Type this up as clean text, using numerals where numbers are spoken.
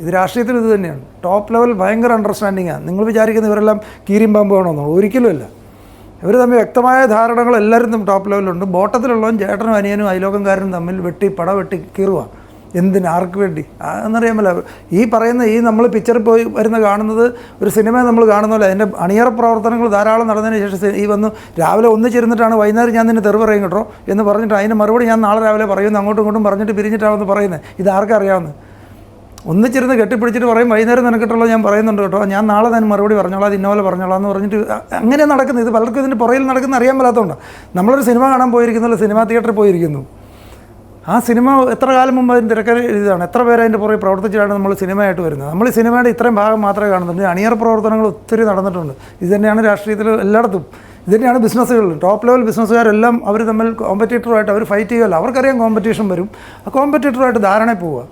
ഇത് രാഷ്ട്രീയത്തിൽ ഇത് തന്നെയാണ്. ടോപ്പ് ലെവൽ ഭയങ്കര അണ്ടർസ്റ്റാൻഡിങ്ങാണ്. നിങ്ങൾ വിചാരിക്കുന്ന ഇവരെല്ലാം കീരിയും പാമ്പാണോന്നോ? ഒരിക്കലുമല്ല. ഇവർ തമ്മിൽ വ്യക്തമായ ധാരണകൾ എല്ലാവരും ടോപ്പ് ലെവലുണ്ട്. ബോട്ടത്തിലുള്ളവൻ ചേട്ടനും അനിയനും അയലോകംകാരനും തമ്മിൽ പട വെട്ടി കീറുക. എന്തിന്? ആർക്ക് വേണ്ടി? എന്നറിയാമല്ലോ. ഈ പറയുന്ന നമ്മൾ പിക്ചറിൽ പോയി കാണുന്നത് ഒരു സിനിമ നമ്മൾ കാണുന്നല്ലോ. അതിൻ്റെ അണിയറ പ്രവർത്തനങ്ങൾ ധാരാളം നടന്നതിന് ശേഷം വന്നു രാവിലെ ഒന്നിച്ചിരുന്നിട്ടാണ് വൈകുന്നേരം ഞാൻ നിന്നെ തെറി പറയും കേട്ടോ എന്ന് പറഞ്ഞിട്ട് അതിന് മറുപടി ഞാൻ നാളെ രാവിലെ പറയുന്നു, അങ്ങോട്ടും ഇങ്ങോട്ടും പറഞ്ഞിട്ട് പിരിഞ്ഞിട്ടാണെന്ന് പറയുന്നത്. ഇത് ആർക്കറിയാവുന്നത്? ഒന്നിച്ചിരുന്ന് കെട്ടിപ്പിടിച്ചിട്ട് പറയും വൈകുന്നേരം നിനക്കിട്ടുള്ളത് ഞാൻ പറയുന്നുണ്ട് കേട്ടോ, ഞാൻ നാളെ തന്നെ മറുപടി പറഞ്ഞോളാം, അത് ഇന്നപോലെ പറഞ്ഞോളാം എന്ന് പറഞ്ഞിട്ട് അങ്ങനെ നടക്കുന്നത്. ഇത് പലർക്കും ഇതിൻ്റെ പുറയിൽ നടക്കുന്ന അറിയാൻ മേലാത്തതുകൊണ്ട് നമ്മളൊരു സിനിമ കാണാൻ പോയിരിക്കുന്നല്ലോ, സിനിമാ തിയേറ്ററിൽ പോയിരിക്കുന്നു. ആ സിനിമ എത്ര കാലം മുമ്പ് അതിന് തിരക്കഥ എഴുതാണ്, എത്ര പേര് അതിൻ്റെ പുറകെ പ്രവർത്തിച്ചിട്ടാണ് നമ്മൾ സിനിമയായിട്ട് വരുന്നത്. നമ്മൾ ഈ സിനിമയുടെ ഇത്രയും ഭാഗം മാത്രമേ കാണുന്നുണ്ട്. അണിയറ പ്രവർത്തനങ്ങൾ ഒത്തിരി നടന്നിട്ടുണ്ട്. ഇത് തന്നെയാണ് രാഷ്ട്രീയത്തിൽ എല്ലായിടത്തും. ഇത് തന്നെയാണ് ബിസിനസ്സുകളിലും. ടോപ്പ് ലെവൽ ബിസിനസ്സുകാരെല്ലാം അവർ തമ്മിൽ കോമ്പറ്റീറ്ററുമായിട്ട് അവർ ഫൈറ്റ് ചെയ്യുമല്ലോ. അവർക്കറിയാം കോമ്പറ്റീഷൻ വരും. ആ കോമ്പറ്റീറ്ററുമായിട്ട് ധാരണ പോവുക.